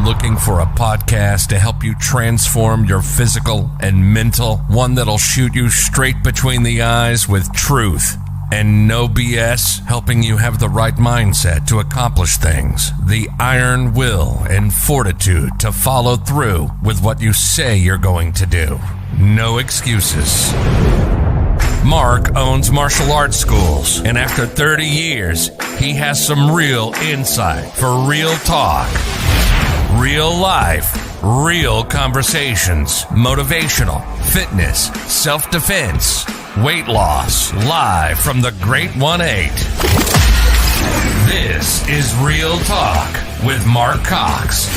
looking for a podcast to help you transform your physical and mental, one that'll shoot you straight between the eyes with truth and no BS, helping you have the right mindset to accomplish things, the iron will and fortitude to follow through with what you say you're going to do. No excuses. Mark owns martial arts schools, and after 30 years, he has some real insight for real talk, real life, real conversations, motivational, fitness, self-defense, weight loss, live from the Great 1-8. This is Real Talk with Mark Cox.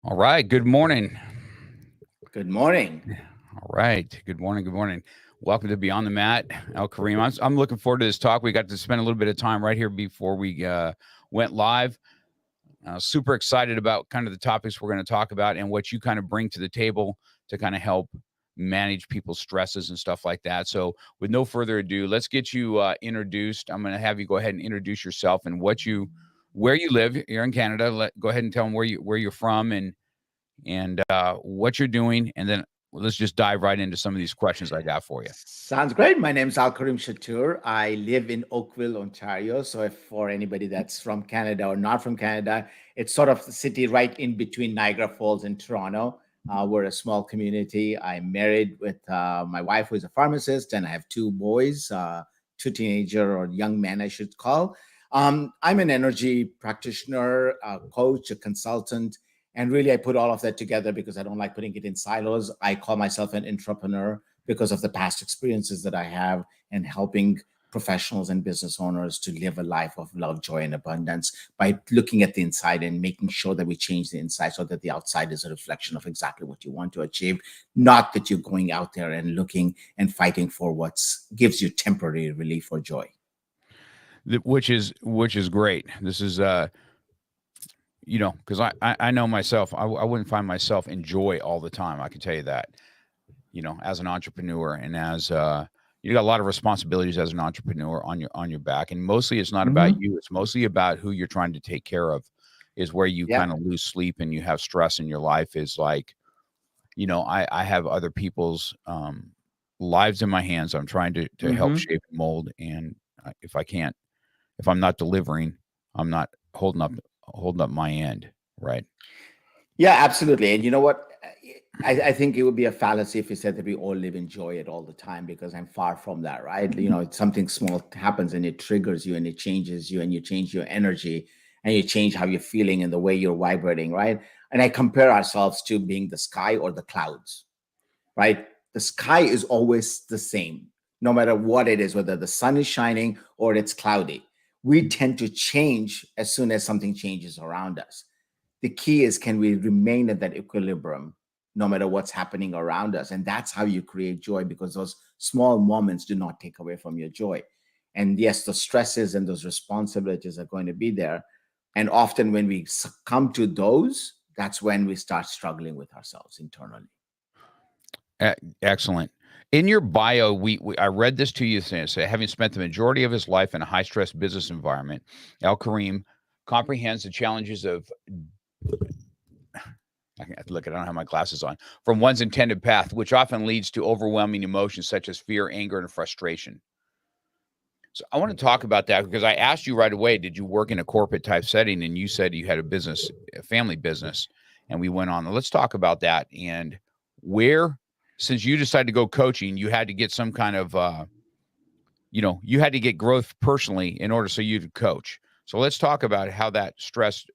All right. Good morning. Good morning. All right. Good morning. Good morning. Welcome to Beyond the Mat, AlKarim. I'm looking forward to this talk. We got to spend a little bit of time right here before we went live. Super excited about kind of the topics we're going to talk about and what you kind of bring to the table to kind of help manage people's stresses and stuff like that. So with no further ado, let's get you introduced. I'm going to have you go ahead and introduce yourself and where you live. You're in Canada. Go ahead and tell them where you're from and what you're doing, and then let's just dive right into some of these questions I got for you. Sounds great. My name is AlKarim Chatur. I live in Oakville, Ontario. So if for anybody that's from Canada or not from Canada, it's sort of the city right in between Niagara Falls and Toronto. We're a small community. I'm married with my wife, who is a pharmacist, and I have two boys, two teenager or young men, I should call. I'm an energy practitioner, a coach, a consultant. And really, I put all of that together because I don't like putting it in silos. I call myself an intrapreneur because of the past experiences that I have in helping professionals and business owners to live a life of love, joy, and abundance by looking at the inside and making sure that we change the inside so that the outside is a reflection of exactly what you want to achieve, not that you're going out there and looking and fighting for what gives you temporary relief or joy. Which is great. This is because I know myself, I wouldn't find myself enjoy all the time. I can tell you that, as an entrepreneur and as you got a lot of responsibilities as an entrepreneur on your back. And mostly it's not about you. It's mostly about who you're trying to take care of is where you kind of lose sleep and you have stress in your life is like, I have other people's lives in my hands. I'm trying to help shape and mold. And if I'm not delivering, I'm not holding up my end, right? Yeah, absolutely. And you know what? I think it would be a fallacy if you said that we all live in joy it all the time, because I'm far from that, right? Something small happens and it triggers you and it changes you and you change your energy and you change how you're feeling and the way you're vibrating, right? And I compare ourselves to being the sky or the clouds, right? The sky is always the same, no matter what it is, whether the sun is shining or it's cloudy. We tend to change as soon as something changes around us. The key is, can we remain at that equilibrium no matter what's happening around us? And that's how you create joy, because those small moments do not take away from your joy. And yes, the stresses and those responsibilities are going to be there. And often when we succumb to those, that's when we start struggling with ourselves internally. Excellent. In your bio, I read this to you saying, having spent the majority of his life in a high-stress business environment, AlKarim comprehends the challenges of, I don't have my glasses on, from one's intended path, which often leads to overwhelming emotions such as fear, anger, and frustration. So I want to talk about that because I asked you right away, did you work in a corporate type setting? And you said you had a family business, and we went on. Let's talk about that and since you decided to go coaching, you had to get some kind of, you had to get growth personally in order so you could coach. So let's talk about how that stress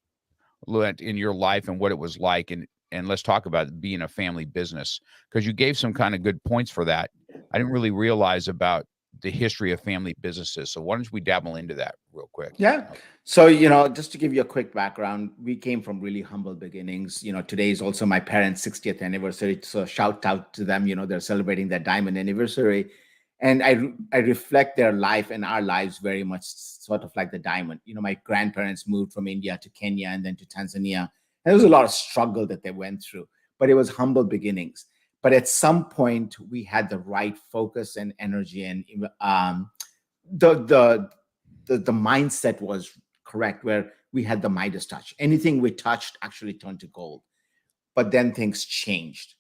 went in your life and what it was like. And let's talk about it being a family business, because you gave some kind of good points for that. I didn't really realize about the history of family businesses. So why don't we dabble into that real quick? Yeah. So, just to give you a quick background, we came from really humble beginnings. Today is also my parents' 60th anniversary. So shout out to them. They're celebrating their diamond anniversary. And I reflect their life and our lives very much sort of like the diamond. My grandparents moved from India to Kenya and then to Tanzania. And there was a lot of struggle that they went through, but it was humble beginnings. But at some point, we had the right focus and energy, and the the mindset was correct, where we had the Midas touch. Anything we touched actually turned to gold. But then things changed.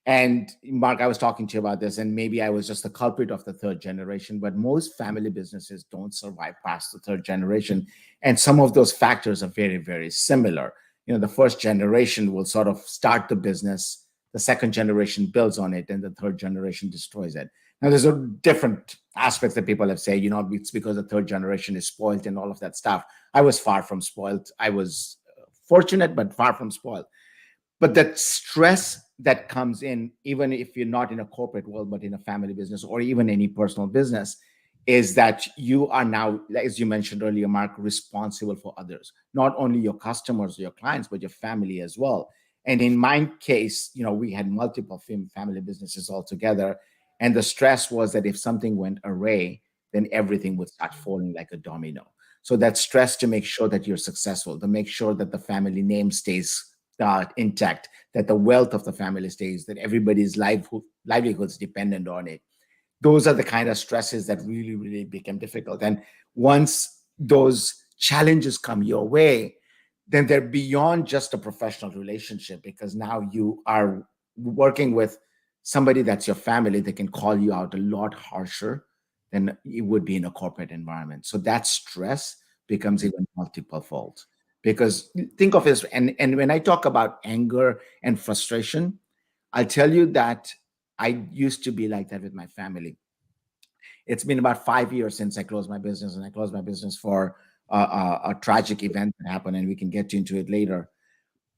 And Mark, I was talking to you about this, and maybe I was just the culprit of the third generation, but most family businesses don't survive past the third generation. And some of those factors are very, very similar. The first generation will sort of start the business, the second generation builds on it, and the third generation destroys it. Now, there's a different aspects that people have said, it's because the third generation is spoiled and all of that stuff. I was far from spoiled. I was fortunate, but far from spoiled. But that stress that comes in, even if you're not in a corporate world, but in a family business or even any personal business, is that you are now, as you mentioned earlier, Mark, responsible for others, not only your customers or your clients, but your family as well. And in my case, we had multiple family businesses all together. And the stress was that if something went awry, then everything would start falling like a domino. So that stress to make sure that you're successful, to make sure that the family name stays intact, that the wealth of the family stays, that everybody's livelihoods dependent on it. Those are the kind of stresses that really, really become difficult. And once those challenges come your way, then they're beyond just a professional relationship, because now you are working with somebody that's your family that can call you out a lot harsher than it would be in a corporate environment. So that stress becomes even multiple fold. Because think of it, and when I talk about anger and frustration, I'll tell you that I used to be like that with my family. It's been about 5 years since I closed my business, and I closed my business for a tragic event that happened, and we can get into it later.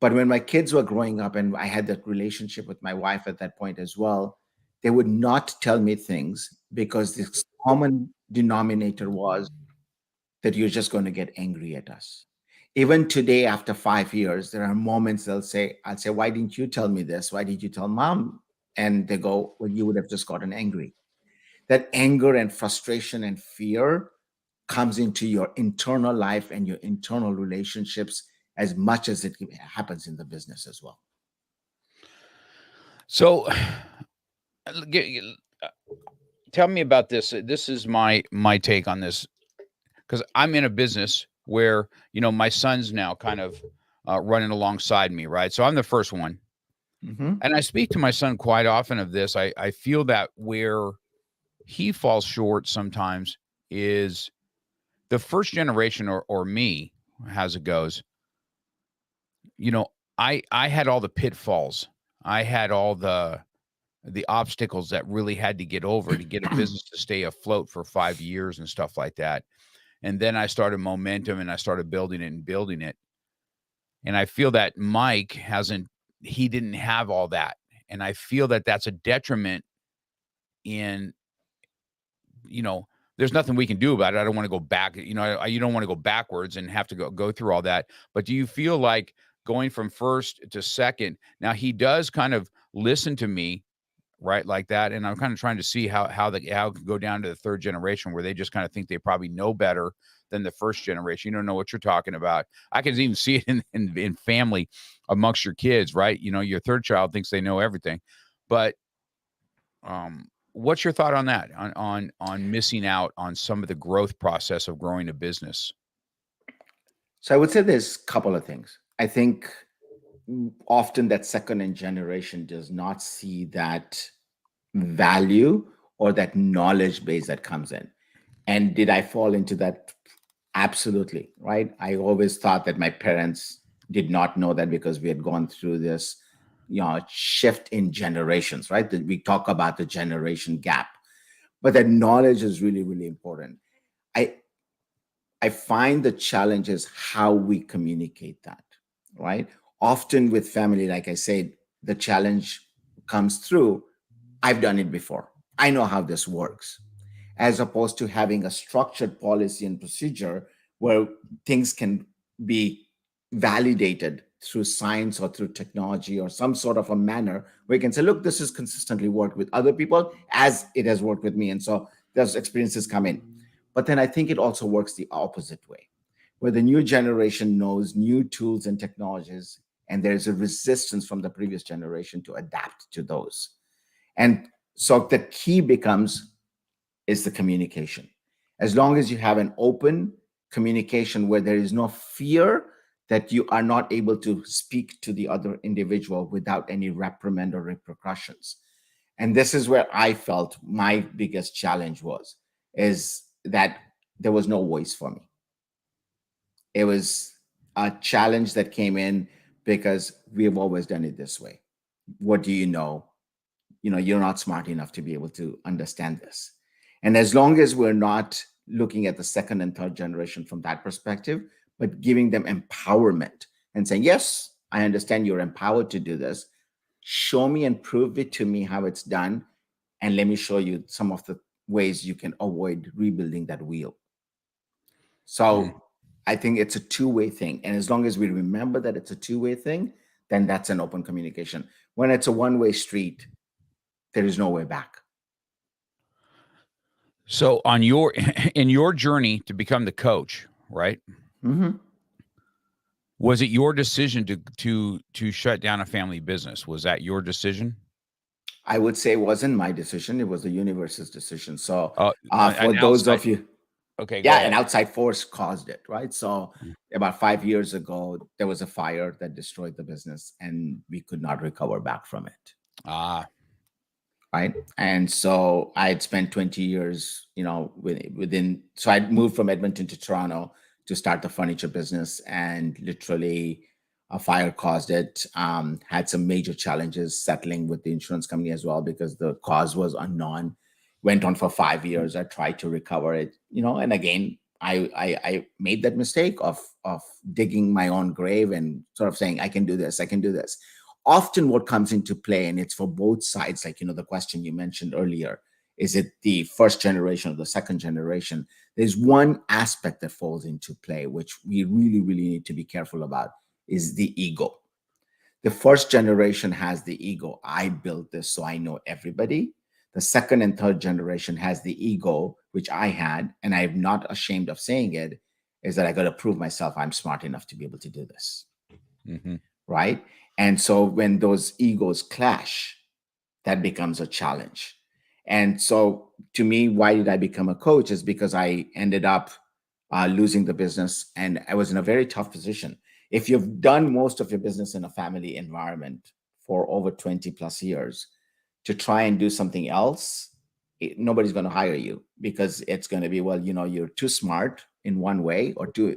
But when my kids were growing up and I had that relationship with my wife at that point as well, they would not tell me things because the common denominator was that you're just going to get angry at us. Even today, after 5 years, there are moments I'll say, why didn't you tell me this? Why did you tell mom? And they go, well, you would have just gotten angry. That anger and frustration and fear comes into your internal life and your internal relationships as much as it happens in the business as well. So tell me about this. This is my take on this, because I'm in a business where, my son's now kind of running alongside me, right? So I'm the first one. Mm-hmm. And I speak to my son quite often of this. I feel that where he falls short sometimes is the first generation, or me, as it goes. I had all the pitfalls. I had all the obstacles that really had to get over to get a business to stay afloat for 5 years and stuff like that. And then I started momentum, and I started building it and building it. And I feel that Mike he didn't have all that. And I feel that that's a detriment in, there's nothing we can do about it. I don't want to go back. You don't want to go backwards and have to go through all that. But do you feel like going from first to second? Now, he does kind of listen to me, right, like that. And I'm kind of trying to see how it could go down to the third generation, where they just kind of think they probably know better than the first generation. You don't know what you're talking about. I can even see it in family amongst your kids, right? Your third child thinks they know everything. But what's your thought on that, on missing out on some of the growth process of growing a business? So I would say there's a couple of things. I think often that second generation does not see that value or that knowledge base that comes in. And did I fall into that? Absolutely, right? I always thought that my parents did not know that, because we had gone through this, shift in generations, right? That we talk about the generation gap, but that knowledge is really, really important. I find the challenge is how we communicate that, right? Often with family, like I said, the challenge comes through, I've done it before, I know how this works, as opposed to having a structured policy and procedure where things can be validated through science or through technology or some sort of a manner where you can say, look, this has consistently worked with other people as it has worked with me. And so those experiences come in. But then I think it also works the opposite way, where the new generation knows new tools and technologies, and there's a resistance from the previous generation to adapt to those. And so the key is the communication. As long as you have an open communication where there is no fear that you are not able to speak to the other individual without any reprimand or repercussions. And this is where I felt my biggest challenge is that there was no voice for me. It was a challenge that came in because we have always done it this way. What do you know? You're not smart enough to be able to understand this. And as long as we're not looking at the second and third generation from that perspective, but giving them empowerment and saying, yes, I understand you're empowered to do this. Show me and prove it to me how it's done. And let me show you some of the ways you can avoid rebuilding that wheel. So I think it's a two-way thing. And as long as we remember that it's a two-way thing, then that's an open communication. When it's a one-way street, there is no way back. So in your journey to become the coach, right? Mm-hmm. Was it your decision to shut down a family business? Was that your decision? I would say it wasn't my decision. It was the universe's decision. So for those of you, okay, yeah, an outside force caused it, right? So about 5 years ago, there was a fire that destroyed the business, and we could not recover back from it. Right. And so I had spent 20 years, so I moved from Edmonton to Toronto to start the furniture business, and literally a fire caused it. Had some major challenges settling with the insurance company as well, because the cause was unknown. Went on for 5 years. I tried to recover it, and again, I made that mistake of digging my own grave and sort of saying, I can do this. Often what comes into play, and it's for both sides, like, the question you mentioned earlier, is it the first generation or the second generation? There's one aspect that falls into play, which we really, really need to be careful about, is the ego. The first generation has the ego. I built this, so I know everybody. The second and third generation has the ego, which I had, and I'm not ashamed of saying it, is that I got to prove myself I'm smart enough to be able to do this. Mm-hmm. Right? And so when those egos clash, that becomes a challenge. And so to me, why did I become a coach is because I ended up losing the business, and I was in a very tough position. If you've done most of your business in a family environment for over 20 plus years, to try and do something else, nobody's going to hire you, because it's going to be, well, you're too smart in one way, or too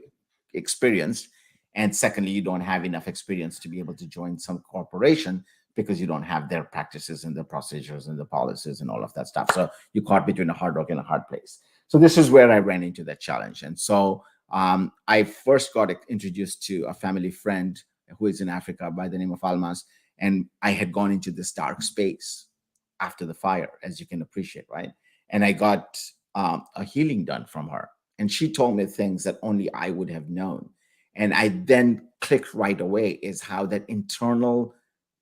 experienced. And secondly, you don't have enough experience to be able to join some corporation, because you don't have their practices and the procedures and the policies and all of that stuff. So you're caught between a hard rock and a hard place. So this is where I ran into that challenge. And so I first got introduced to a family friend who is in Africa by the name of Almas. And I had gone into this dark space after the fire, as you can appreciate, right? And I got a healing done from her. And she told me things that only I would have known. And I then clicked right away, is how that internal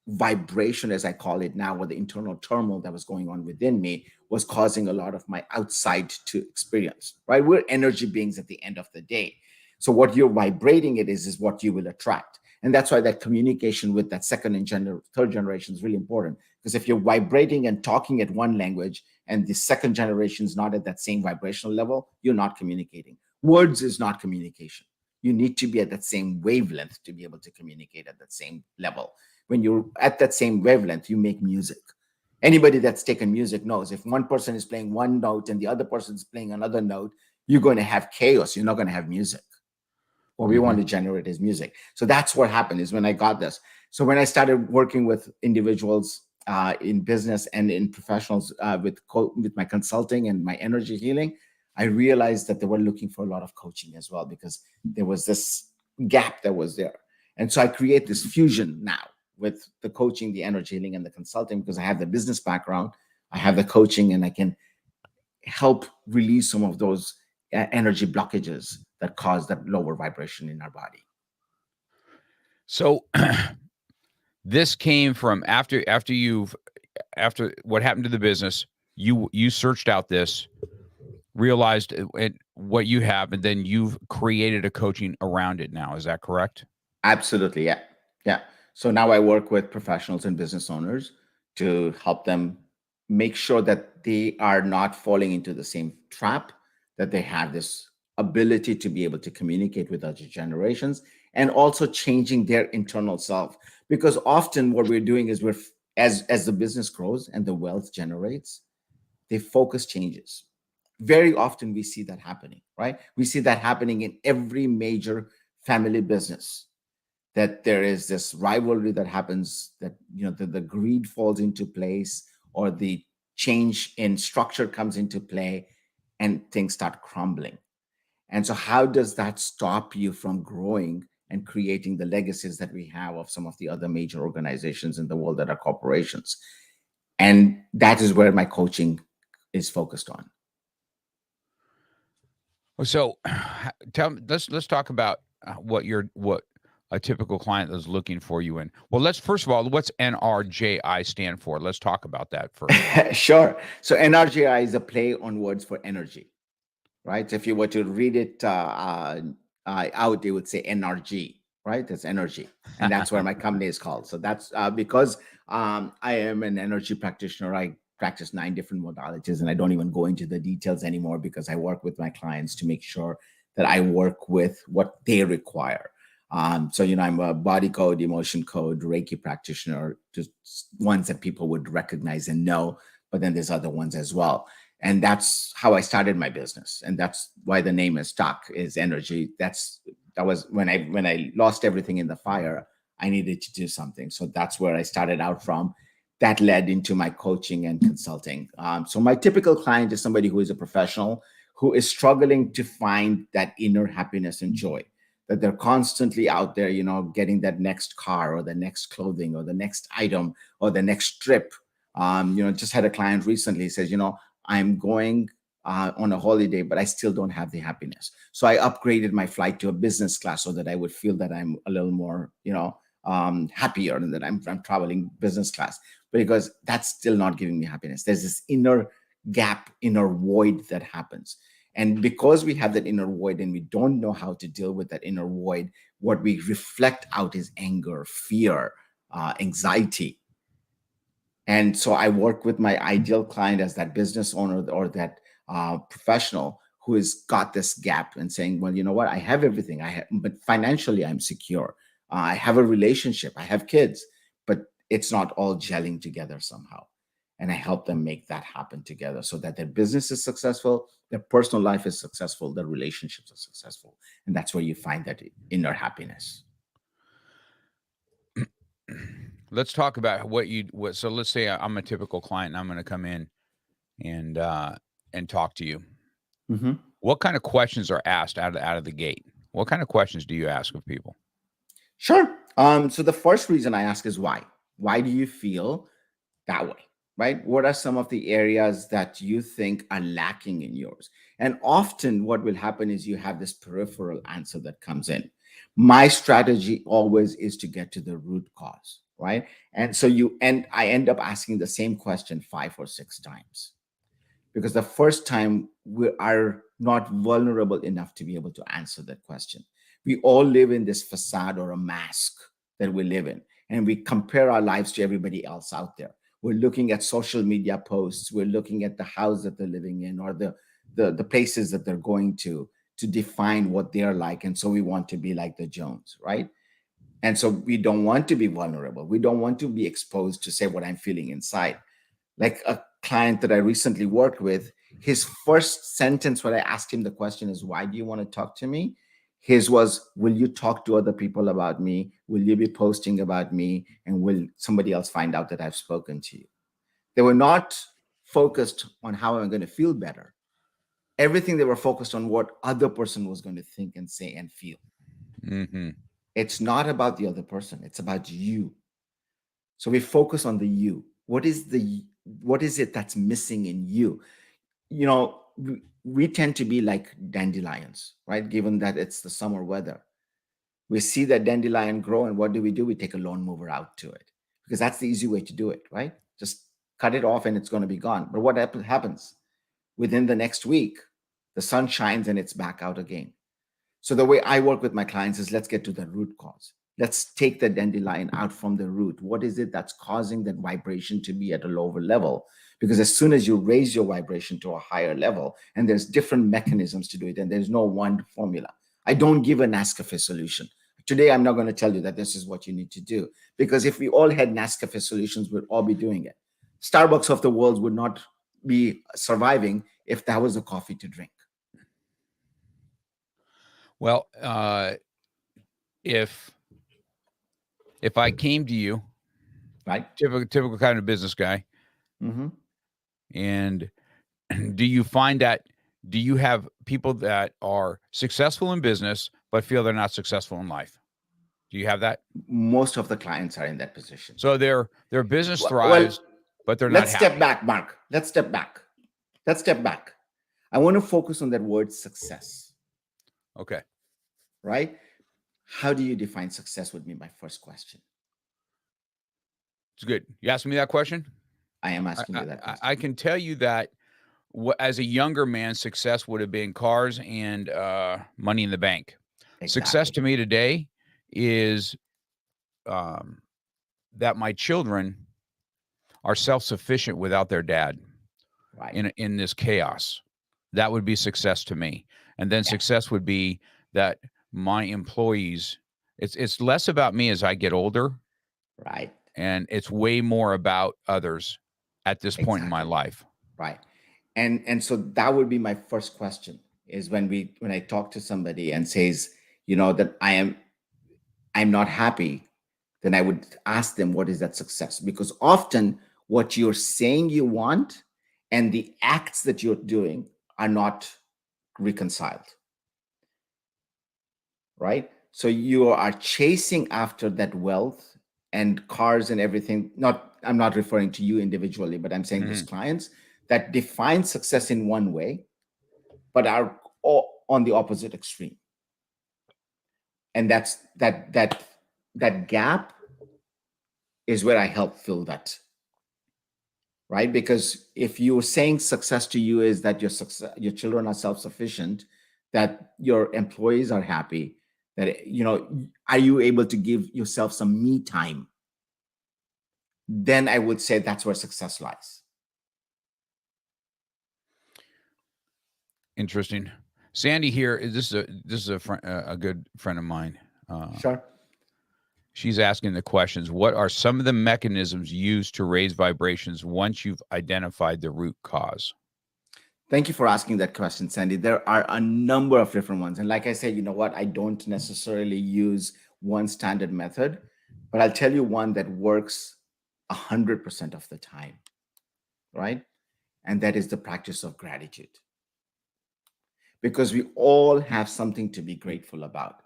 vibration, as I call it now, or the internal turmoil that was going on within me, was causing a lot of my outside to experience, right? We're energy beings at the end of the day. So what you're vibrating it is what you will attract. And that's why that communication with that second and third generation is really important. Because if you're vibrating and talking at one language, and the second generation is not at that same vibrational level, you're not communicating. Words is not communication. You need to be at that same wavelength to be able to communicate at that same level. When you're at that same wavelength, you make music. Anybody that's taken music knows if one person is playing one note and the other person is playing another note, you're going to have chaos. You're not going to have music. What we want to generate is music. So that's what happened, is when I got this. So when I started working with individuals in business and in professionals with my consulting and my energy healing, I realized that they were looking for a lot of coaching as well, because there was this gap that was there. And so I create this fusion now with the coaching, the energy healing, and the consulting, because I have the business background, I have the coaching, and I can help release some of those energy blockages that cause that lower vibration in our body. So this came from after what happened to the business, you searched out this, realized what you have, and then you've created a coaching around it now. Is that correct? Absolutely. Yeah. So now I work with professionals and business owners to help them make sure that they are not falling into the same trap, that they have this ability to be able to communicate with other generations, and also changing their internal self. Because often what we're doing is as the business grows and the wealth generates, the focus changes. Very often we see that happening, right? We see that happening in every major family business, that there is this rivalry that happens, that the greed falls into place, or the change in structure comes into play, and things start crumbling. And so how does that stop you from growing and creating the legacies that we have of some of the other major organizations in the world that are corporations? And that is where my coaching is focused on. So, let's talk about what a typical client is looking for you in. Well, let's first of all, what's NRJI stand for? Let's talk about that first. Sure. So NRJI is a play on words for energy, right? If you were to read it out, they would say NRG, right? That's energy. And that's where my company is called. So that's because I am an energy practitioner. I practice 9 different modalities, and I don't even go into the details anymore because I work with my clients to make sure that I work with what they require. So, I'm a body code, emotion code, Reiki practitioner, just ones that people would recognize and know, but then there's other ones as well. And that's how I started my business. And that's why the name is stuck, is energy. That was when I lost everything in the fire, I needed to do something. So that's where I started out from. That led into my coaching and consulting. So my typical client is somebody who is a professional, who is struggling to find that inner happiness and joy, that they're constantly out there, getting that next car or the next clothing or the next item or the next trip. Just had a client recently says, I'm going on a holiday, but I still don't have the happiness. So I upgraded my flight to a business class so that I would feel that I'm a little more, happier, and that I'm traveling business class. But because that's still not giving me happiness, there's this inner gap, inner void that happens. And because we have that inner void and we don't know how to deal with that inner void, what we reflect out is anger, fear, anxiety. And so I work with my ideal client as that business owner or that professional who has got this gap and saying, well, you know what, I have everything, but financially I'm secure. I have a relationship, I have kids, but it's not all gelling together somehow. And I help them make that happen together so that their business is successful, their personal life is successful, their relationships are successful. And that's where you find that inner happiness. Let's talk about so let's say I'm a typical client and I'm going to come in and talk to you. Mm-hmm. What kind of questions are asked out of the gate? What kind of questions do you ask of people? Sure. So the first reason I ask is why? Why do you feel that way? Right? What are some of the areas that you think are lacking in yours? And often what will happen is you have this peripheral answer that comes in. My strategy always is to get to the root cause, right? And so I end up asking the same question 5 or 6 times, because the first time we are not vulnerable enough to be able to answer that question. We all live in this facade or a mask that we live in, and we compare our lives to everybody else out there. We're looking at social media posts, we're looking at the house that they're living in, or the places that they're going to define what they're like. And so we want to be like the Jones, right? And so we don't want to be vulnerable. We don't want to be exposed to say what I'm feeling inside. Like a client that I recently worked with, his first sentence when I asked him the question is, why do you want to talk to me? His was, will you talk to other people about me? Will you be posting about me? And will somebody else find out that I've spoken to you? They were not focused on how I'm going to feel better. Everything they were focused on what other person was going to think and say and feel. Mm-hmm. It's not about the other person. It's about you. So we focus on the you. What is it that's missing in you? We tend to be like dandelions, right? Given that it's the summer weather, we see that dandelion grow, and what do? We take a lawn mower out to it, because that's the easy way to do it, right? Just cut it off and it's going to be gone. But what happens? Within the next week, the sun shines and it's back out again. So the way I work with my clients is, let's get to the root cause. Let's take the dandelion out from the root. What is it that's causing that vibration to be at a lower level? Because as soon as you raise your vibration to a higher level, and there's different mechanisms to do it, and there's no one formula. I don't give a Nescafe solution. Today, I'm not going to tell you that this is what you need to do, because if we all had Nescafe solutions, we'd all be doing it. Starbucks of the world would not be surviving if that was a coffee to drink. Well, if I came to you, right, typical kind of business guy, mm-hmm. and do you find that, do you have people that are successful in business but feel they're not successful in life? Do you have that? Most of the clients are in that position. So their business thrives, but they're not happy. Let's step back, Mark. Let's step back. I want to focus on that word success. Okay. Right? How do you define success would be my first question. It's good. You asked me that question? I am asking you that question. I can tell you that as a younger man, success would have been cars and money in the bank. Exactly. Success to me today is that my children are self-sufficient without their dad. Right. In this chaos. That would be success to me. And then success would be that my employees, it's less about me as I get older. Right. And it's way more about others at this point in my life. Right. And so that would be my first question, is when I talk to somebody and says, that I'm not happy, then I would ask them, what is that success? Because often what you're saying you want and the acts that you're doing are not reconciled. Right? So you are chasing after that wealth and cars and everything. I'm not referring to you individually, but I'm saying those clients that define success in one way, but are all on the opposite extreme. And that's that gap is where I help fill that. Right? Because if you're saying success to you is that your children are self-sufficient, that your employees are happy, that, are you able to give yourself some me time? Then I would say that's where success lies. Interesting. Sandy here, this is a good friend of mine. Sure. She's asking the questions. What are some of the mechanisms used to raise vibrations once you've identified the root cause? Thank you for asking that question, Sandy. There are a number of different ones. And like I said, I don't necessarily use one standard method, but I'll tell you one that works 100% of the time, right? And that is the practice of gratitude. Because we all have something to be grateful about.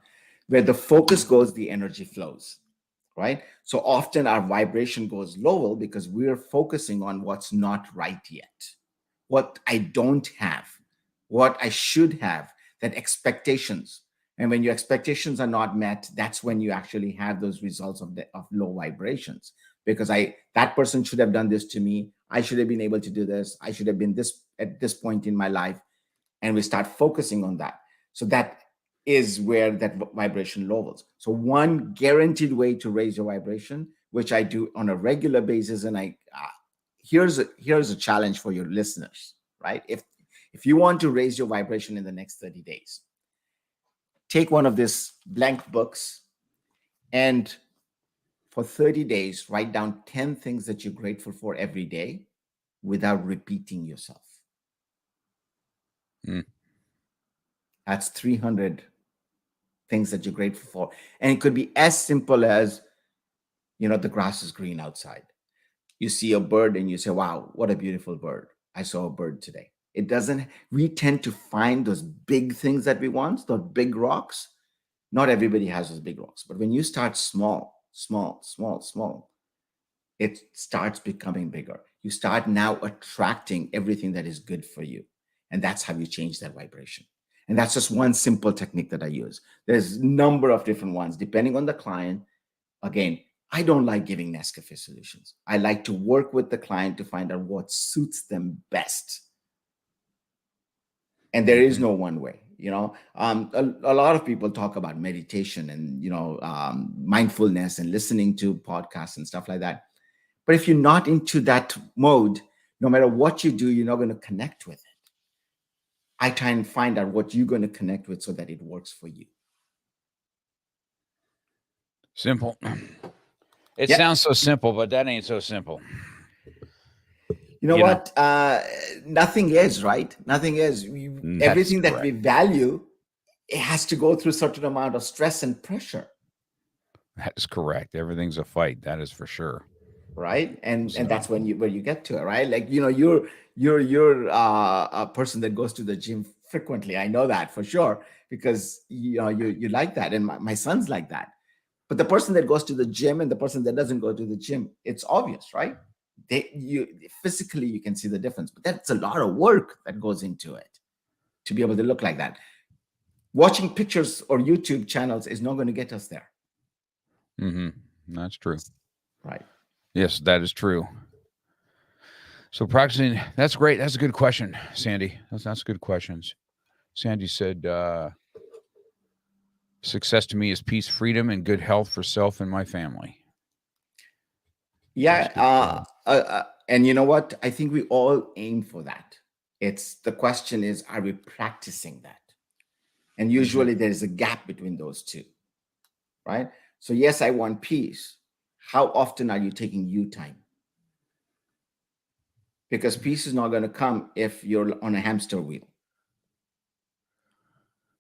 Where the focus goes, the energy flows, right? So often our vibration goes lower because we're focusing on what's not right yet, what I don't have, what I should have, that expectations. And when your expectations are not met, that's when you actually have those results of low vibrations. Because that person should have done this to me. I should have been able to do this. I should have been this at this point in my life. And we start focusing on that. So that is where that vibration lowers. So one guaranteed way to raise your vibration, which I do on a regular basis, and here's a challenge for your listeners, right? If you want to raise your vibration in the next 30 days, take one of these blank books and for 30 days, write down 10 things that you're grateful for every day without repeating yourself. That's 300 things that you're grateful for. And it could be as simple as, the grass is green outside. You see a bird and you say, wow, what a beautiful bird. I saw a bird today. We tend to find those big things that we want, those big rocks. Not everybody has those big rocks. But when you start small, it starts becoming bigger. You start now attracting everything that is good for you. And that's how you change that vibration. And that's just one simple technique that I use. There's a number of different ones, depending on the client. Again, I don't like giving Nescafe solutions. I like to work with the client to find out what suits them best. And there is no one way. A lot of people talk about meditation and mindfulness and listening to podcasts and stuff like that. But if you're not into that mode, no matter what you do, you're not going to connect with it. I try and find out what you're going to connect with so that it works for you. Simple. It sounds so simple, but that ain't so simple. You know what? Nothing is, right? Nothing is. Everything that we value, it has to go through a certain amount of stress and pressure. That is correct. Everything's a fight. That is for sure. Right. And that's where you get to it, right? Like, you're a person that goes to the gym frequently. I know that for sure, because you like that. And my son's like that. But the person that goes to the gym and the person that doesn't go to the gym, it's obvious, right? Physically, you can see the difference, but that's a lot of work that goes into it to be able to look like that. Watching pictures or YouTube channels is not going to get us there. That's true. Right. Yes, that is true. So practicing, that's great. That's a good question, Sandy. That's good questions. Sandy said, success to me is peace, freedom, and good health for self and my family. Yeah. And you know what? I think we all aim for that. The question is, are we practicing that? And usually there's a gap between those two, right? So yes, I want peace. How often are you taking you time? Because peace is not going to come if you're on a hamster wheel.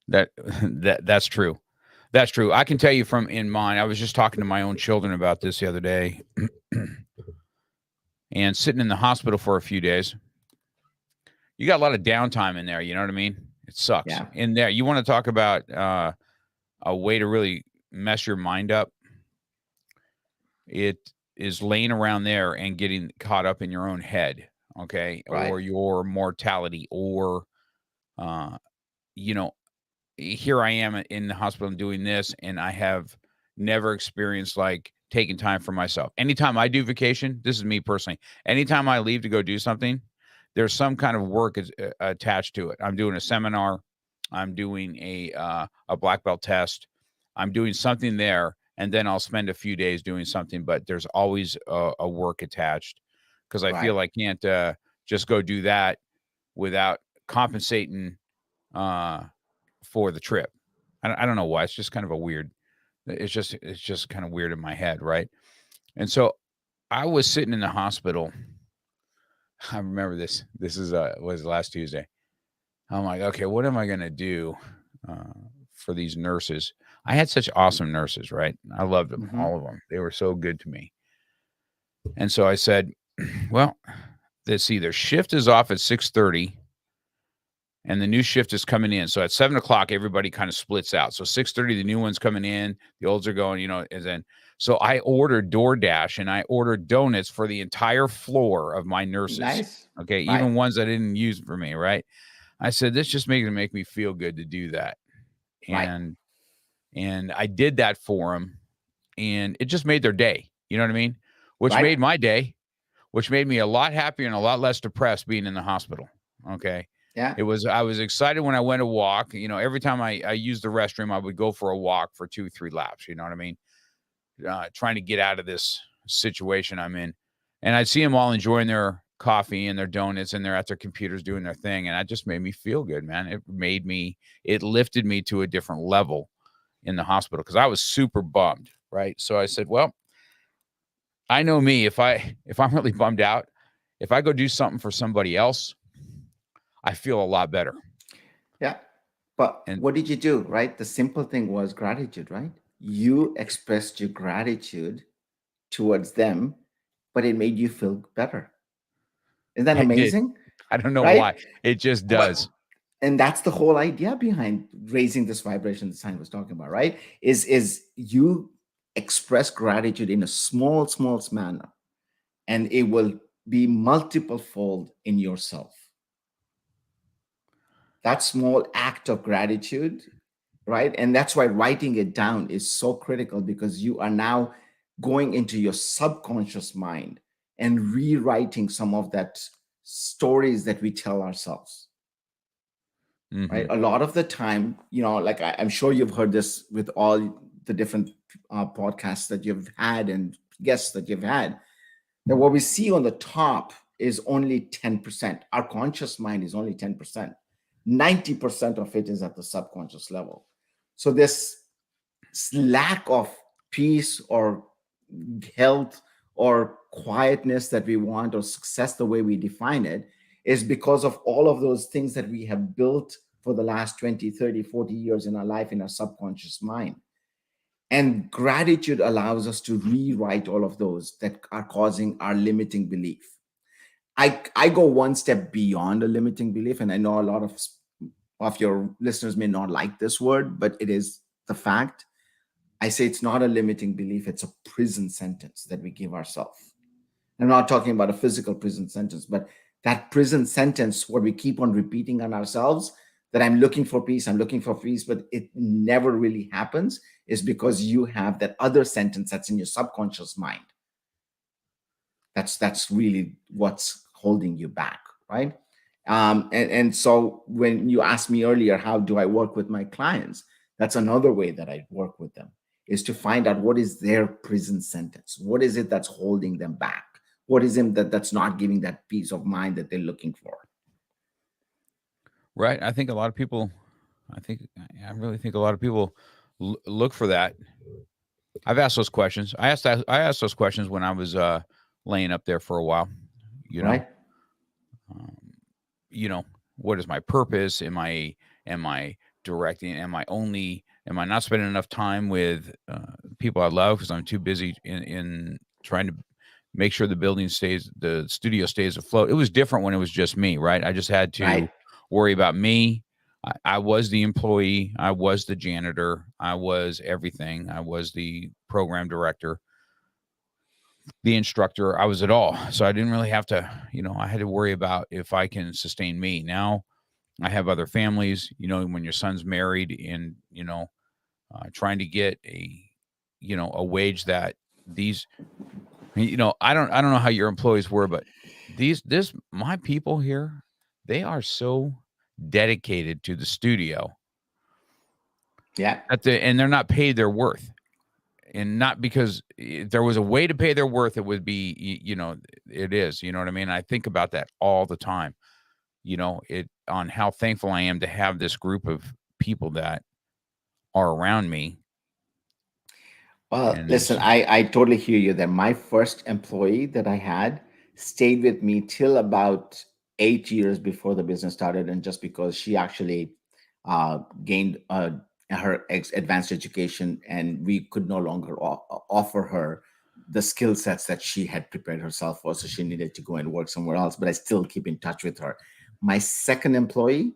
That's true. That's true. I can tell you from in mine, I was just talking to my own children about this the other day and sitting in the hospital for a few days. You got a lot of downtime in there. You know what I mean? It sucks. Yeah. In there. You want to talk about a way to really mess your mind up? It is laying around there and getting caught up in your own head. Okay. Right. Or your mortality, or, here I am in the hospital and doing this, and I have never experienced like taking time for myself. Anytime I do vacation, this is me personally, anytime I leave to go do something, there's some kind of work attached to it. I'm doing a seminar. I'm doing a black belt test. I'm doing something there, and then I'll spend a few days doing something, but there's always a work attached, because I feel I can't just go do that without compensating for the trip. I don't know why. It's just kind of a weird, it's just kind of weird in my head. Right. And so I was sitting in the hospital. I remember this was last Tuesday. I'm like, okay, what am I going to do for these nurses? I had such awesome nurses, right? I loved them, all of them. They were so good to me. And so I said, well, let's see, their shift is off at 6:30. And the new shift is coming in. So at 7:00, everybody kind of splits out. So 6:30, the new one's coming in. The olds are going, and then, so I ordered DoorDash and I ordered donuts for the entire floor of my nurses. Nice. Okay. Right. Even ones I didn't use for me. Right. I said, this just make me feel good to do that. And I did that for them, and it just made their day. You know what I mean? Which made my day, which made me a lot happier and a lot less depressed being in the hospital. Okay. Yeah. I was excited when I went to walk. Every time I used the restroom, I would go for a walk for 2-3 laps. You know what I mean? Trying to get out of this situation I'm in. And I'd see them all enjoying their coffee and their donuts, and they're at their computers doing their thing. And that just made me feel good, man. It lifted me to a different level in the hospital, because I was super bummed. Right. So I said, well, I know me, if I'm really bummed out, if I go do something for somebody else, I feel a lot better. Yeah. But what did you do, right? The simple thing was gratitude, right? You expressed your gratitude towards them, but it made you feel better. Isn't that amazing? I don't know why. It just does. And that's the whole idea behind raising this vibration that Simon was talking about, right? Is you express gratitude in a small manner, and it will be multiple fold in yourself. That small act of gratitude, right? And that's why writing it down is so critical, because you are now going into your subconscious mind and rewriting some of that stories that we tell ourselves. right? A lot of the time, like I'm sure you've heard this with all the different podcasts that you've had and guests that you've had, that what we see on the top is only 10%. Our conscious mind is only 10%. 90% of it is at the subconscious level. So this lack of peace or health or quietness that we want, or success the way we define it, is because of all of those things that we have built for the last 20, 30, 40 years in our life in our subconscious mind. And gratitude allows us to rewrite all of those that are causing our limiting belief. I go one step beyond a limiting belief, and I know a lot of your listeners may not like this word, but it is the fact. I say it's not a limiting belief, it's a prison sentence that we give ourselves. I'm not talking about a physical prison sentence, but that prison sentence where we keep on repeating on ourselves that I'm looking for peace, but it never really happens, is because you have that other sentence that's in your subconscious mind. That's really what's holding you back, right? And so when you asked me earlier, how do I work with my clients? That's another way that I work with them, is to find out what is their prison sentence. What is it that's holding them back? What is it that's not giving that peace of mind that they're looking for? Right. I think a lot of people, I really think a lot of people look for that. I've asked those questions. I asked those questions when I was laying up there for a while, Right. What is my purpose? Am I directing? Am I not spending enough time with people I love because I'm too busy in trying to make sure the studio stays afloat? It was different when it was just me, right? I just had to worry about me. I was the employee. I was the janitor. I was everything. I was the program director, the instructor. I was it all. So I didn't really have to, I had to worry about if I can sustain me. Now I have other families, when your son's married and, trying to get a wage that these, I don't know how your employees were, but my people here, they are so dedicated to the studio. Yeah. And they're not paid their worth. And not because if there was a way to pay their worth, it would be, it is, you know what I mean? I think about that all the time, on how thankful I am to have this group of people that are around me. Well, listen, I totally hear you there. My first employee that I had stayed with me till about 8 years before the business started. And just because she actually gained her advanced education, and we could no longer offer her the skill sets that she had prepared herself for. So she needed to go and work somewhere else, but I still keep in touch with her. My second employee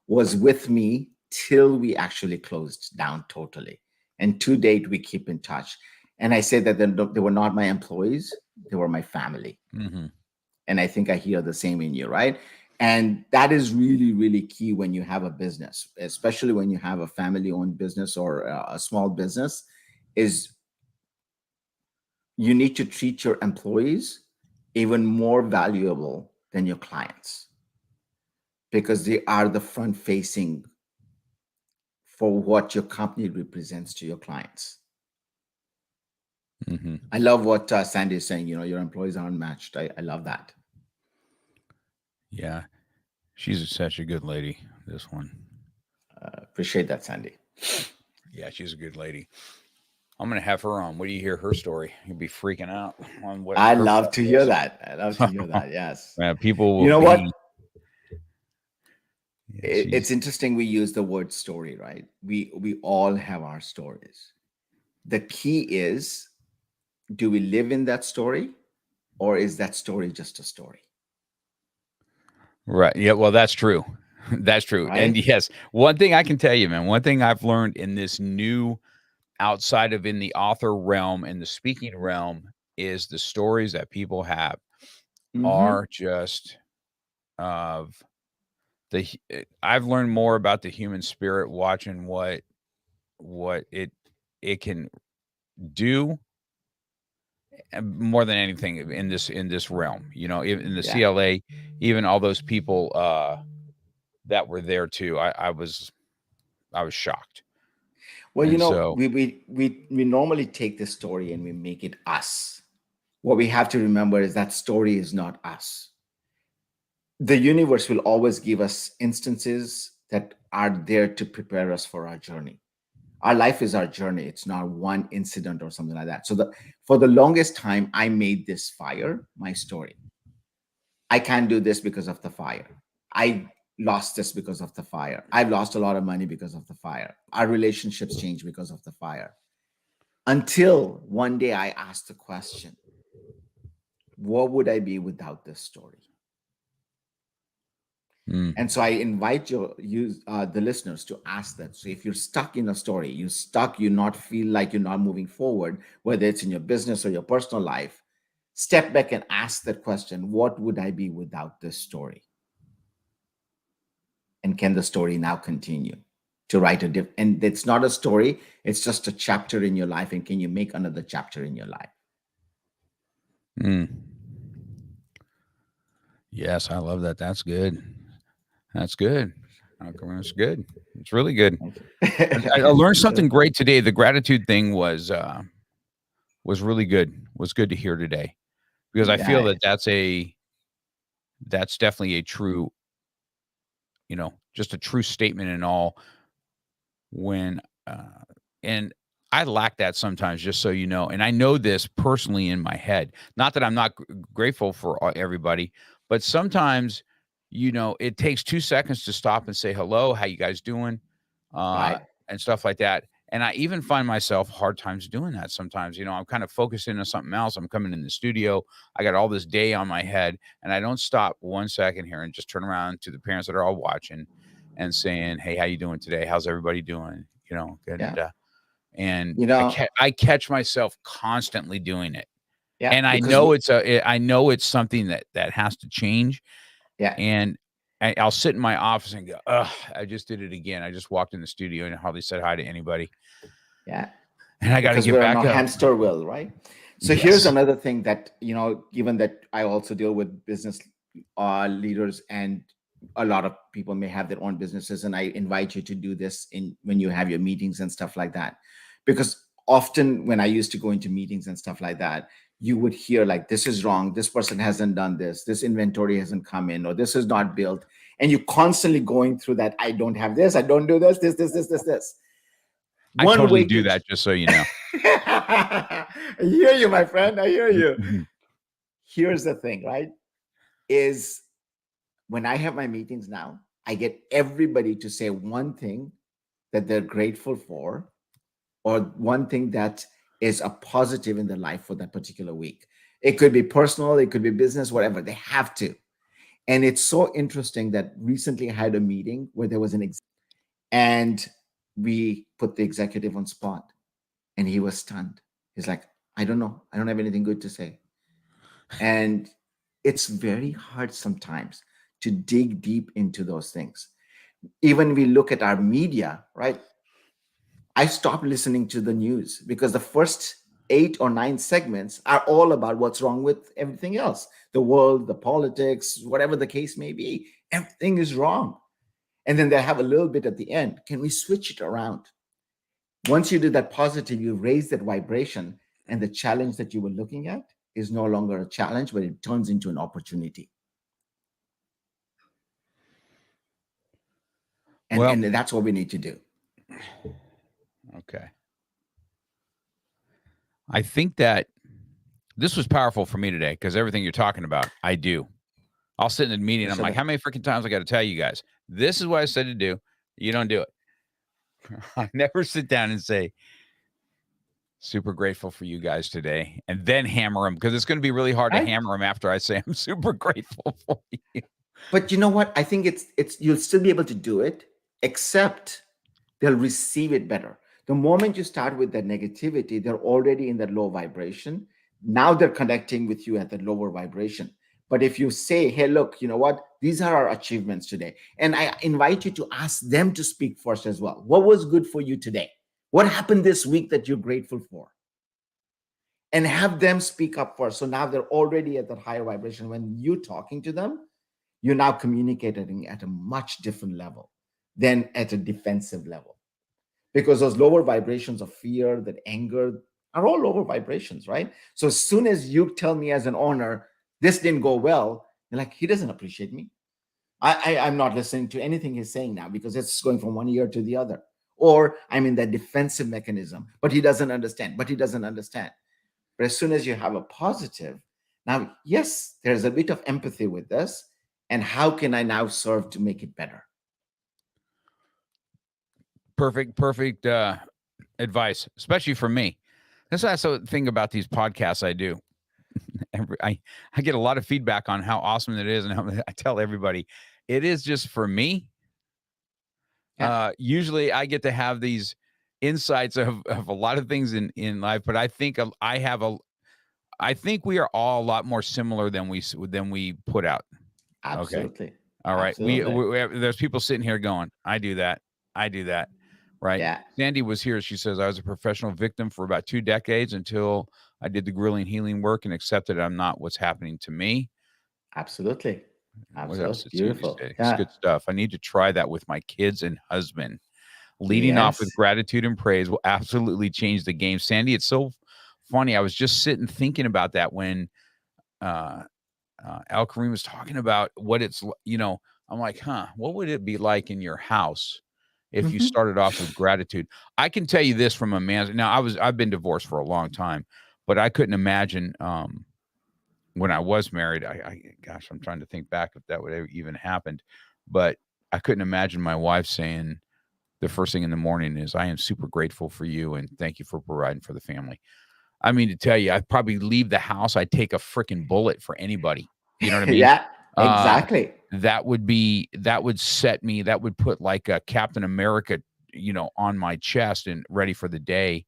was with me till we actually closed down totally. And to date, we keep in touch. And I say that they were not my employees, they were my family. Mm-hmm. And I think I hear the same in you, right? And that is really, really key when you have a business, especially when you have a family-owned business or a small business, is you need to treat your employees even more valuable than your clients, because they are the front-facing for what your company represents to your clients. Mm-hmm. I love what Sandy is saying. Your employees are unmatched. I love that. Yeah. She's such a good lady, this one. Appreciate that, Sandy. Yeah, she's a good lady. I'm going to have her on. What do you hear her story? You'll be freaking out on what I love to hear that. Yes. People will You know what? Yeah, it's interesting we use the word story, right? We all have our stories. The key is, do we live in that story, or is that story just a story? Right. Yeah, well, that's true. That's true. Right? And yes, one thing I can tell you, man, one thing I've learned in this new, outside of in the author realm and the speaking realm, is the stories that people have are just of I've learned more about the human spirit watching what it can do more than anything in this realm, in the CLA, even all those people that were there too. I was shocked. Well, And so, we normally take the story and we make it us. What we have to remember is that story is not us. The universe will always give us instances that are there to prepare us for our journey. Our life is our journey. It's not one incident or something like that. So for the longest time, I made this fire my story. I can't do this because of the fire. I lost this because of the fire. I've lost a lot of money because of the fire. Our relationships changed because of the fire. Until one day I asked the question, what would I be without this story? And so I invite the listeners to ask that. So if you're stuck in a story, you not feel like you're not moving forward, whether it's in your business or your personal life, step back and ask that question, what would I be without this story? And can the story now continue to write and it's not a story, it's just a chapter in your life. And can you make another chapter in your life? Yes, I love that. That's good. That's good. That's good. It's really good. I learned something great today. The gratitude thing was really good. Was good to hear today, because I feel that that's definitely a true, just a true statement in all. When and I lack that sometimes, just so you know. And I know this personally in my head. Not that I'm not grateful for everybody, but sometimes, it takes 2 seconds to stop and say hello, how you guys doing, Right. and stuff like that. And I even find myself hard times doing that sometimes. I'm kind of focusing on something else. I'm coming in the studio. I got all this day on my head, and I don't stop 1 second here and just turn around to the parents that are all watching and saying, "Hey, how you doing today? How's everybody doing?" And I catch myself constantly doing it. Yeah. And I know it's something that has to change. Yeah. And I'll sit in my office and go, "Ugh, I just did it again. I just walked in the studio and hardly said hi to anybody." Yeah. And I got to Because get we're back on a up. hamster wheel, right? So here's another thing that, given that I also deal with business leaders, and a lot of people may have their own businesses, and I invite you to do this when you have your meetings and stuff like that. Because often when I used to go into meetings and stuff like that, you would hear like, this is wrong, this person hasn't done this inventory hasn't come in, or this is not built. And you're constantly going through that. I don't have this, I don't do this. I totally do that, just so you know. I hear you, my friend. I hear you. Here's the thing, right? Is when I have my meetings now, I get everybody to say one thing that they're grateful for, or one thing that is a positive in their life for that particular week. It could be personal, it could be business, whatever. They have to. And it's so interesting that recently I had a meeting where there was and we put the executive on spot, and he was stunned. He's like, I don't know. I don't have anything good to say. And it's very hard sometimes to dig deep into those things. Even we look at our media, right? I stopped listening to the news because the first 8 or 9 segments are all about what's wrong with everything else, the world, the politics, whatever the case may be. Everything is wrong. And then they have a little bit at the end. Can we switch it around? Once you do that positive, you raise that vibration, and the challenge that you were looking at is no longer a challenge, but it turns into an opportunity. And that's what we need to do. Okay. I think that this was powerful for me today, because everything you're talking about, I do. I'll sit in a meeting and I'm like, how many freaking times I got to tell you guys? This is what I said to do. You don't do it. I never sit down and say, super grateful for you guys today, and then hammer them, because it's going to be really hard to hammer them after I say I'm super grateful for you. But you know what? I think it's you'll still be able to do it, except they'll receive it better. The moment you start with that negativity, they're already in that low vibration. Now they're connecting with you at the lower vibration. But if you say, hey, look, you know what? These are our achievements today. And I invite you to ask them to speak first as well. What was good for you today? What happened this week that you're grateful for? And have them speak up first. So now they're already at that higher vibration. When you're talking to them, you're now communicating at a much different level than at a defensive level. Because those lower vibrations of fear, that anger, are all lower vibrations, right? So as soon as you tell me as an owner, this didn't go well, you're like, he doesn't appreciate me. I'm not listening to anything he's saying now because it's going from one ear to the other. Or I'm in that defensive mechanism, but he doesn't understand, but he doesn't understand. But as soon as you have a positive, now, yes, there's a bit of empathy with this. And how can I now serve to make it better? Perfect advice, especially for me. That's the thing about these podcasts I do. I get a lot of feedback on how awesome it is, and I tell everybody it is just for me. Yeah. Usually I get to have these insights of a lot of things in life, but I think I think we are all a lot more similar than we put out. Absolutely. Okay. All right. We there's people sitting here going, I do that. Right. Yeah. Sandy was here. She says, I was a professional victim for about 2 decades until I did the grilling healing work and accepted I'm not what's happening to me. Absolutely. What else did Beautiful. Sandy say? Yeah. It's good stuff. I need to try that with my kids and husband. Leading off with gratitude and praise will absolutely change the game. Sandy, it's so funny. I was just sitting thinking about that when AlKarim was talking about what it's, I'm like, what would it be like in your house if you started off with gratitude? I can tell you this from a man's. Now, I've been divorced for a long time, but I couldn't imagine when I was married. Gosh, I'm trying to think back if that would have even happened, but I couldn't imagine my wife saying the first thing in the morning is, I am super grateful for you and thank you for providing for the family. I mean, to tell you, I'd probably leave the house. I'd take a freaking bullet for anybody. You know what I mean? Yeah, exactly. That would set me, that would put like a Captain America, on my chest and ready for the day.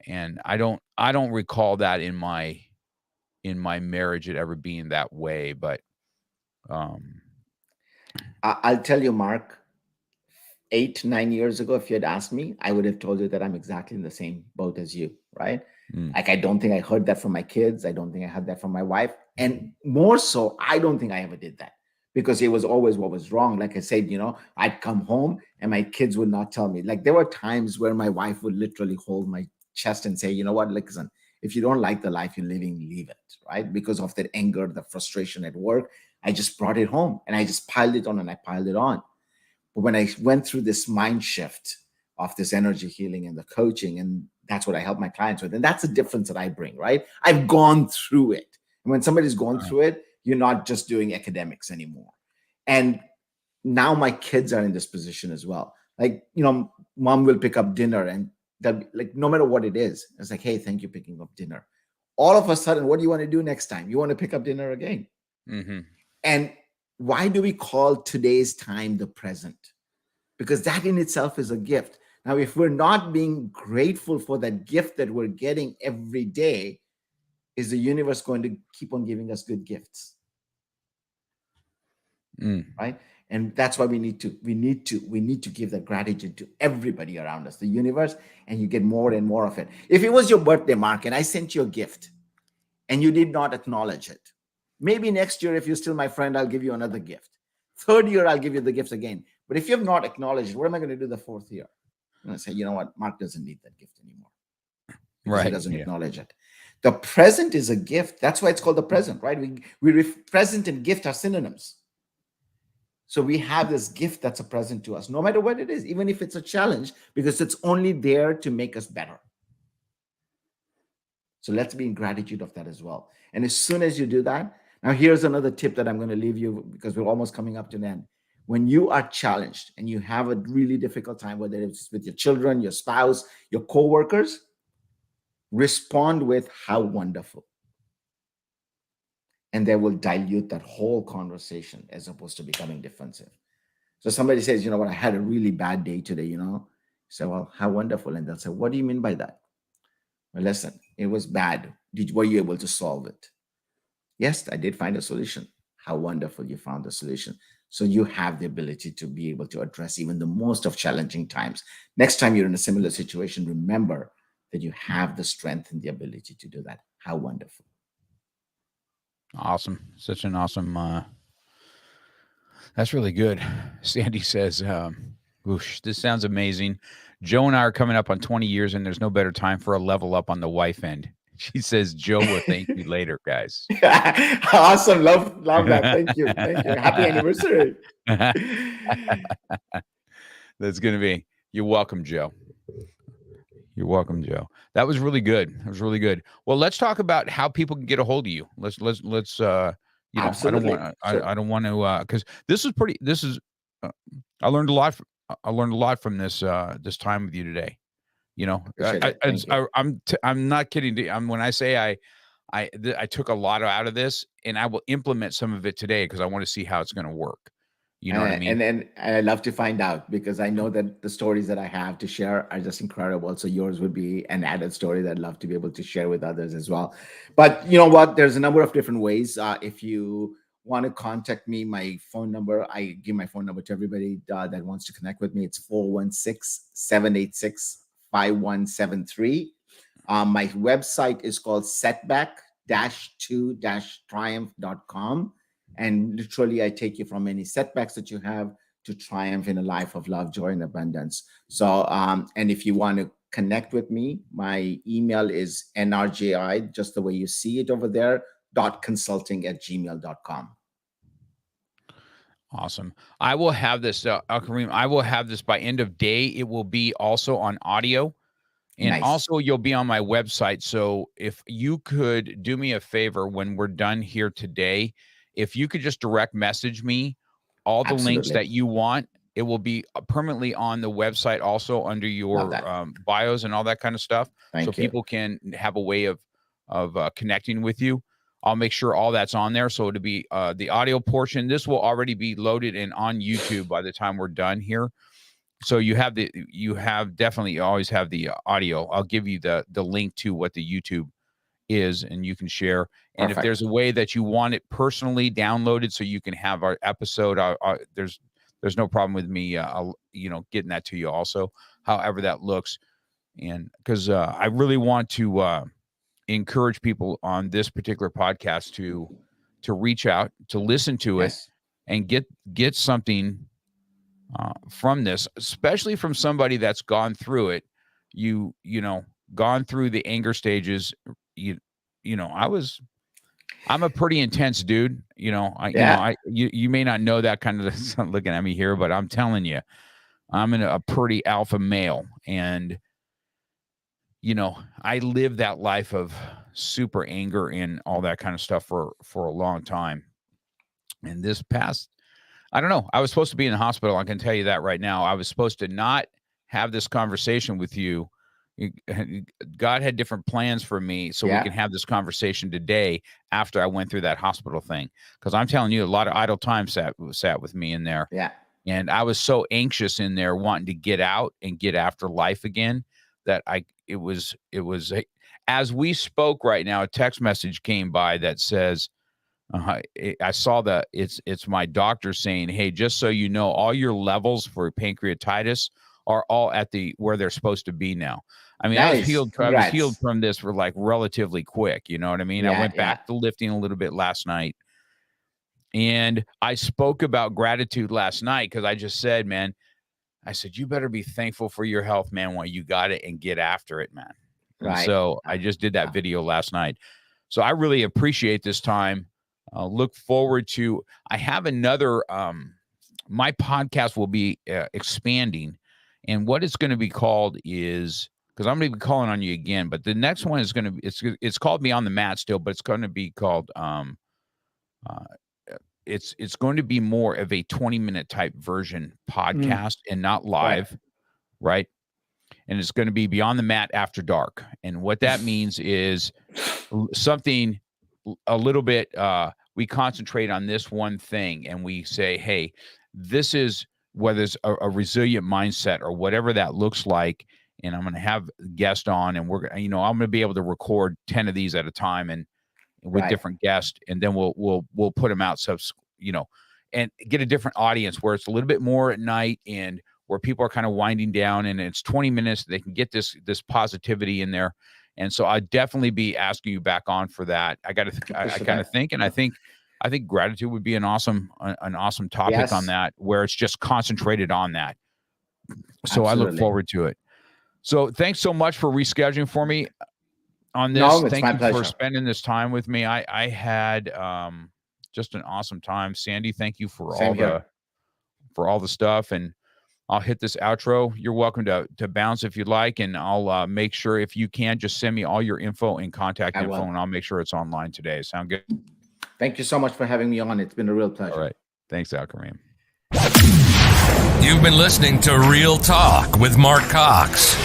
And I don't recall that in my marriage it ever being that way. But I'll tell you, Mark, 8-9 years ago, if you had asked me, I would have told you that I'm exactly in the same boat as you, right? Like, I don't think I heard that from my kids. I don't think I heard that from my wife. And more so, I don't think I ever did that because it was always what was wrong. Like I said, I'd come home and my kids would not tell me. Like, there were times where my wife would literally hold my chest and say, you know what, listen, if you don't like the life you're living, leave it, right? Because of that anger, the frustration at work, I just brought it home and I just piled it on and I piled it on. But when I went through this mind shift of this energy healing and the coaching, and that's what I help my clients with. And that's the difference that I bring, right? I've gone through it. And when somebody's gone through it, you're not just doing academics anymore. And now my kids are in this position as well. Like, mom will pick up dinner and like, no matter what it is, it's like, hey, thank you for picking up dinner. All of a sudden, what do you want to do next time? You want to pick up dinner again. Mm-hmm. And why do we call today's time the present? Because that in itself is a gift. Now, if we're not being grateful for that gift that we're getting every day, is the universe going to keep on giving us good gifts? Right? And that's why we need to give that gratitude to everybody around us, the universe, and you get more and more of it. If it was your birthday, Mark, and I sent you a gift and you did not acknowledge it, maybe next year, if you're still my friend, I'll give you another gift. Third year, I'll give you the gift again. But if you have not acknowledged it, what am I going to do the fourth year? I'm going to say, you know what? Mark doesn't need that gift anymore. Right. He doesn't acknowledge it. The present is a gift. That's why it's called the present, right? Present and gift are synonyms. So we have this gift that's a present to us, no matter what it is, even if it's a challenge, because it's only there to make us better. So let's be in gratitude of that as well. And as soon as you do that, now here's another tip that I'm going to leave you because we're almost coming up to an end. When you are challenged and you have a really difficult time, whether it's with your children, your spouse, your coworkers, respond with how wonderful. And they will dilute that whole conversation as opposed to becoming defensive. So somebody says, you know what, I had a really bad day today, You say, well, how wonderful. And they'll say, what do you mean by that? Well, listen, it was bad. Were you able to solve it? Yes, I did find a solution. How wonderful you found the solution. So you have the ability to be able to address even the most of challenging times. Next time you're in a similar situation, remember that you have the strength and the ability to do that. How wonderful. Awesome. Such an awesome That's really good. Sandy says, whoosh, this sounds amazing. Joe and I are coming up on 20 years, and there's no better time for a level up on the wife end. She says, Joe will thank you later, guys. Awesome. Love that. Thank you. Thank you. Happy anniversary. That's going to be, you're welcome, Joe. You're welcome, Joe. That was really good. That was really good. Well, let's talk about how people can get a hold of you. Let's you know, Absolutely. I don't want to, because I learned a lot. I learned a lot from this time with you today. You know, I'm not kidding. When I say I took a lot out of this, and I will implement some of it today because I want to see how it's going to work. You know what I mean? And I love to find out, because I know that the stories that I have to share are just incredible. So yours would be an added story that I'd love to be able to share with others as well. But you know what? There's a number of different ways. If you want to contact me, my phone number, I give my phone number to everybody that wants to connect with me. It's 416-786-5173. My website is called setback-2-triumph.com. And literally, I take you from any setbacks that you have to triumph in a life of love, joy, and abundance. So, and if you want to connect with me, my email is NRJI, just the way you see it over there, .consulting@gmail.com. Awesome. I will have this, AlKarim, I will have this by end of day. It will be also on audio. And Nice. also you'll be on my website. So if you could do me a favor when we're done here today, if you could just direct message me all the links that you want, it will be permanently on the website, also under your bios and all that kind of stuff. So people can have a way of connecting with you. I'll make sure all that's on there. So it'll be the audio portion. This will already be loaded and on YouTube by the time we're done here. So you definitely always have the audio. I'll give you the link to what the YouTube is, and you can share. And Perfect. If there's a way that you want it personally downloaded so you can have our episode, there's no problem with me, getting that to you also, however that looks. And because I really want to encourage people on this particular podcast to reach out, to listen to it, and get something from this, especially from somebody that's gone through it. Gone through the anger stages. I'm a pretty intense dude. You may not know that kind of looking at me here, but I'm telling you, I'm a pretty alpha male, and I lived that life of super anger and all that kind of stuff for a long time. And this past, I don't know, I was supposed to be in the hospital. I can tell you that right now. I was supposed to not have this conversation with you. God had different plans for me, so we can have this conversation today after I went through that hospital thing. Because I'm telling you, a lot of idle time sat with me in there. Yeah. And I was so anxious in there, wanting to get out and get after life again, that it was as we spoke right now, a text message came by that says, I saw that it's my doctor saying, hey, just so you know, all your levels for pancreatitis are all at where they're supposed to be now. I mean, nice. I was healed from this for like relatively quick. You know what I mean? I went back to lifting a little bit last night, and I spoke about gratitude last night because I just said, man, I said, you better be thankful for your health, man, while you got it, and get after it, man. And so I just did that video last night. So I really appreciate this time. Look forward to, I have another, my podcast will be expanding, and what it's going to be called is, because I'm going to be calling on you again, but the next one is going to be, it's called Beyond the Mat still, but it's going to be called, it's going to be more of a 20-minute type version podcast and not live, right? And it's going to be Beyond the Mat After Dark. And what that means is something a little bit, we concentrate on this one thing, and we say, hey, this is whether it's a resilient mindset or whatever that looks like. And I'm going to have guests on, and I'm going to be able to record 10 of these at a time and with different guests. And then we'll put them out, and get a different audience where it's a little bit more at night and where people are kind of winding down, and it's 20 minutes. They can get this positivity in there. And so I'd definitely be asking you back on for that. I kind of think, and I think I think gratitude would be an awesome topic on that, where it's just concentrated on that. So I look forward to it. So thanks so much for rescheduling for me on this. No, it's Thank my you pleasure. for spending this time with me. I had just an awesome time. Sandy, thank you for all the stuff. And I'll hit this outro. You're welcome to bounce if you'd like, and I'll make sure, if you can, just send me all your info and contact info, and I'll make sure it's online today. Sound good? Thank you so much for having me on. It's been a real pleasure. All right. Thanks, AlKarim. You've been listening to Real Talk with Mark Cox.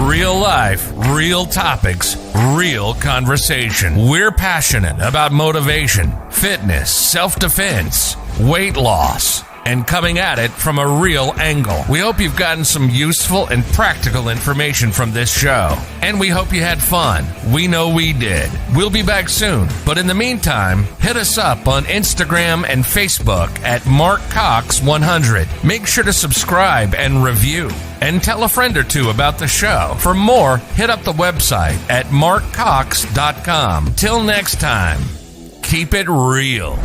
Real life, real topics, real conversation. We're passionate about motivation, fitness, self-defense, weight loss, and coming at it from a real angle. We hope you've gotten some useful and practical information from this show. And we hope you had fun. We know we did. We'll be back soon. But in the meantime, hit us up on Instagram and Facebook at MarkCox100. Make sure to subscribe and review. And tell a friend or two about the show. For more, hit up the website at markcox.com. Till next time, keep it real.